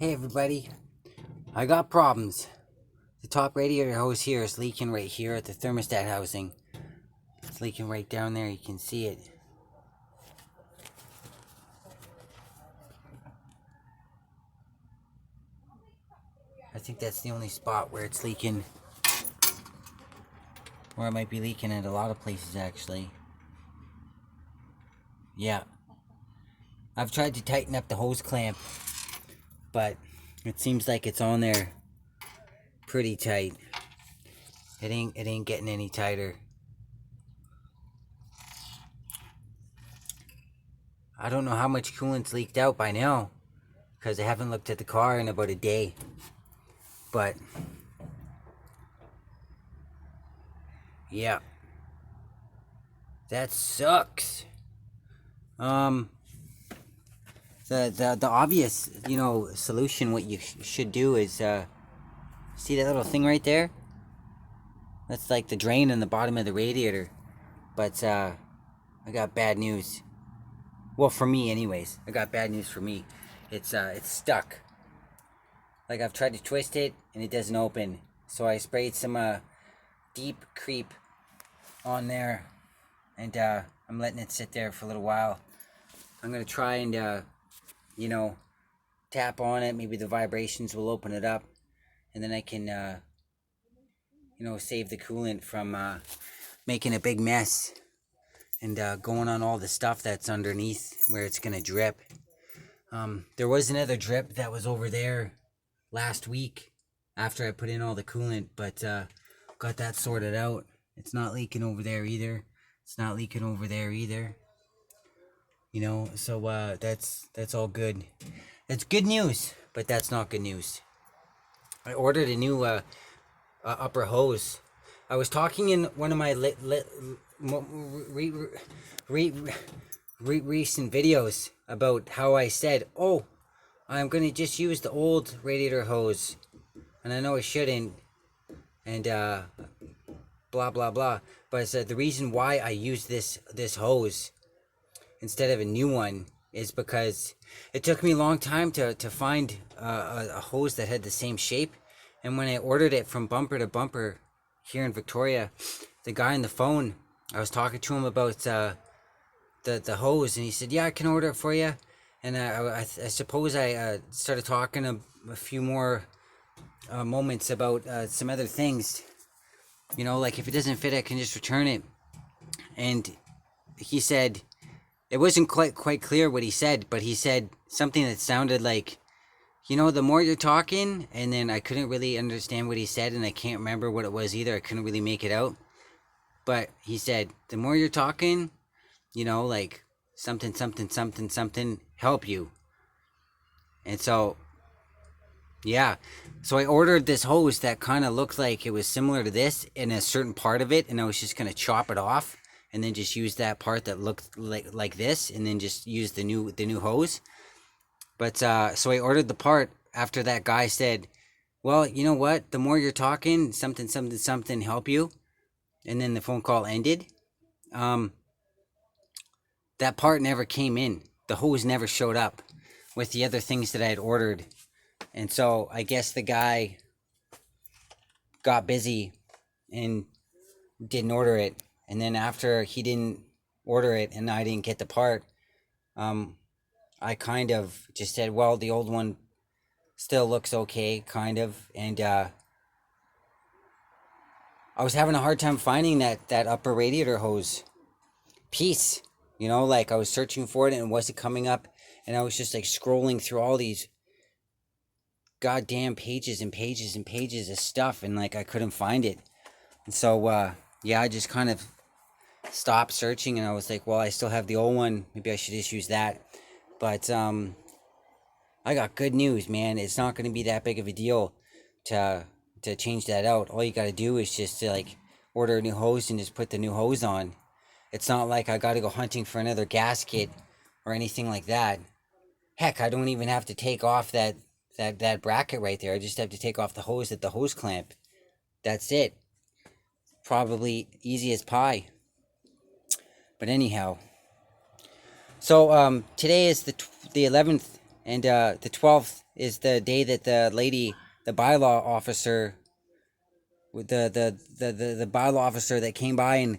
Hey everybody, I got problems. The top radiator hose here is leaking right here at the thermostat housing. It's leaking right down there, you can see it. I think that's the only spot where it's leaking. Or it might be leaking at a lot of places actually. Yeah. I've tried to tighten up the hose clamp, but it seems like it's on there pretty tight. It ain't getting any tighter. I don't know how much coolant's leaked out by now, because I haven't looked at the car in about a day. But yeah, that sucks. The obvious, solution, what you should do is, see that little thing right there? That's like the drain in the bottom of the radiator. But, I got bad news. Well, for me anyways. I got bad news for me. It's stuck. Like, I've tried to twist it, and it doesn't open. So I sprayed some, deep creep on there. And, I'm letting it sit there for a little while. I'm gonna try and, tap on it. Maybe the vibrations will open it up. And then I can, save the coolant from making a big mess and going on all the stuff that's underneath where it's going to drip. There was another drip that was over there last week after I put in all the coolant, but got that sorted out. It's not leaking over there either. It's not leaking over there either. So that's all good. It's good news, but that's not good news. I ordered a new upper hose. I was talking in one of my recent videos about how I said, "Oh, I'm gonna just use the old radiator hose," and I know I shouldn't, and blah blah blah. But I said the reason why I use this hose instead of a new one is because it took me a long time to find a hose that had the same shape. And when I ordered it from Bumper to Bumper here in Victoria, the guy on the phone, I was talking to him about the hose, and he said, "Yeah, I can order it for you." And I suppose I started talking a few more moments about some other things. Like if it doesn't fit, I can just return it. And he said, it wasn't quite clear what he said, but he said something that sounded like, the more you're talking, and then I couldn't really understand what he said, and I can't remember what it was either. I couldn't really make it out. But he said, the more you're talking, like something, something, something, something, help you. And so, yeah. So I ordered this hose that kind of looked like it was similar to this in a certain part of it, and I was just going to chop it off and then just use that part that looked like this, and then just use the new hose. But so I ordered the part after that guy said, "Well, you know what? The more you're talking, something, something, something, help you." And then the phone call ended. That part never came in. The hose never showed up with the other things that I had ordered. And so I guess the guy got busy and didn't order it. And then after he didn't order it and I didn't get the part, I kind of just said, well, the old one still looks okay, kind of. And I was having a hard time finding that upper radiator hose piece. Like I was searching for it and it wasn't coming up. And I was just like scrolling through all these goddamn pages and pages and pages of stuff, and like I couldn't find it. And so yeah, I just kind of stopped searching, and I was like, well, I still have the old one, maybe I should just use that. But I got good news, man. It's not going to be that big of a deal to change that out. All you got to do is just like order a new hose and just put the new hose on. It's not like I got to go hunting for another gasket or anything like that. Heck, I don't even have to take off that bracket right there. I just have to take off the hose at the hose clamp. That's it. Probably easy as pie. But anyhow, so today is the 11th, And the 12th is the day that the lady, the bylaw officer, with the bylaw officer that came by and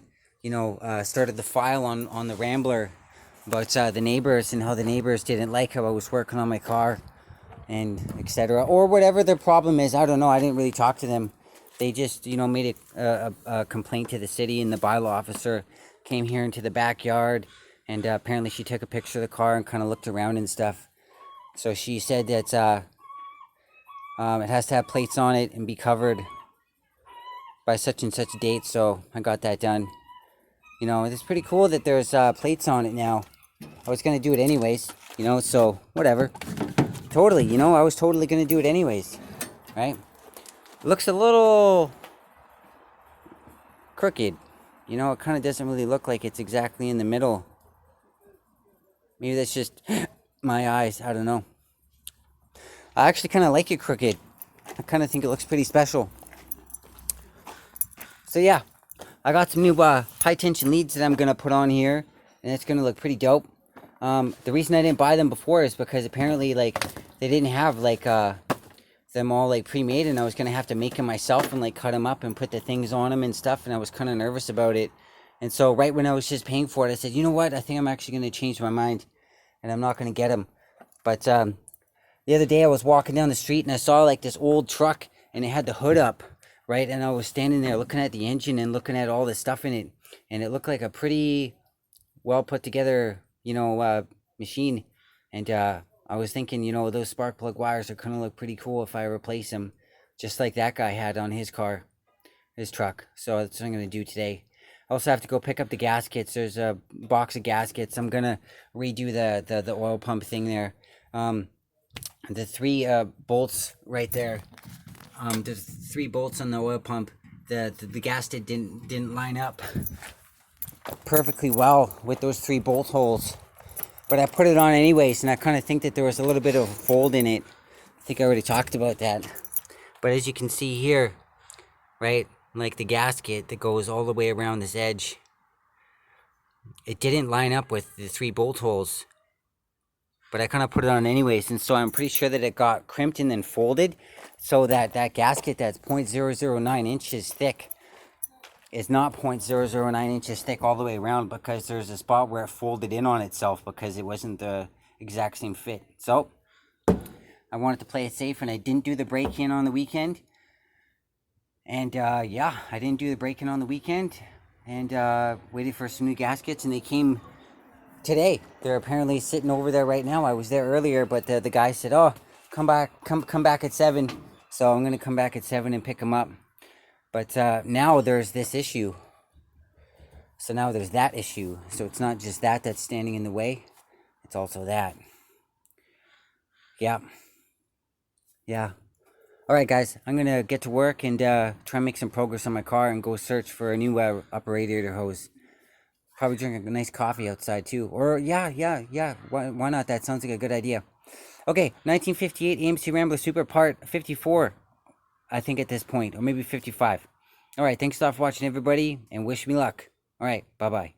started the file on the Rambler about the neighbors and how the neighbors didn't like how I was working on my car and etc. or whatever their problem is. I don't know. I didn't really talk to them. They just made a complaint to the city, and the bylaw officer came here into the backyard, and apparently she took a picture of the car and kind of looked around and stuff. So she said that it has to have plates on it and be covered by such and such date. So I got that done. It's pretty cool that there's plates on it now. I was gonna do it anyways, so whatever. Totally, I was totally gonna do it anyways, right? It looks a little crooked. It kind of doesn't really look like it's exactly in the middle. Maybe that's just my eyes. I don't know. I actually kind of like it crooked. I kind of think it looks pretty special. So yeah, I got some new high tension leads that I'm gonna put on here, and it's gonna look pretty dope. The reason I didn't buy them before is because apparently they didn't have them all pre-made, and I was gonna have to make them myself and cut them up and put the things on them and stuff, and I was kind of nervous about it. And so right when I was just paying for it, I said, you know what, I think I'm actually gonna change my mind, and I'm not gonna get them. But the other day I was walking down the street and I saw this old truck, and it had the hood up, right? And I was standing there looking at the engine and looking at all the stuff in it, and it looked like a pretty well put together machine. And I was thinking, those spark plug wires are gonna look pretty cool if I replace them, just like that guy had on his car, his truck. So that's what I'm gonna do today. I also have to go pick up the gaskets. There's a box of gaskets. I'm gonna redo the oil pump thing there. The 3 bolts right there. There's 3 bolts on the oil pump. The gasket didn't line up perfectly well with those 3 bolt holes, but I put it on anyways, and I kind of think that there was a little bit of a fold in it. I think I already talked about that. But as you can see here, right, the gasket that goes all the way around this edge, it didn't line up with the 3 bolt holes, but I kind of put it on anyways, and so I'm pretty sure that it got crimped and then folded, so that gasket that's 0.009 inches thick is not 0.009 inches thick all the way around, because there's a spot where it folded in on itself because it wasn't the exact same fit. So I wanted to play it safe, and I didn't do the break-in on the weekend. And yeah, I didn't do the break-in on the weekend, and waited for some new gaskets, and they came today. They're apparently sitting over there right now. I was there earlier, but the guy said, oh, come back at 7. So I'm gonna come back at 7 and pick them up. But now there's this issue. So now there's that issue. So it's not just that's standing in the way. It's also that. Yeah. All right, guys. I'm going to get to work and try and make some progress on my car and go search for a new upper radiator hose. Probably drink a nice coffee outside, too. Or, yeah. Why not? That sounds like a good idea. Okay, 1958 AMC Rambler Super Part 54. I think at this point, or maybe 55. All right, thanks a lot for watching, everybody, and wish me luck. All right, bye-bye.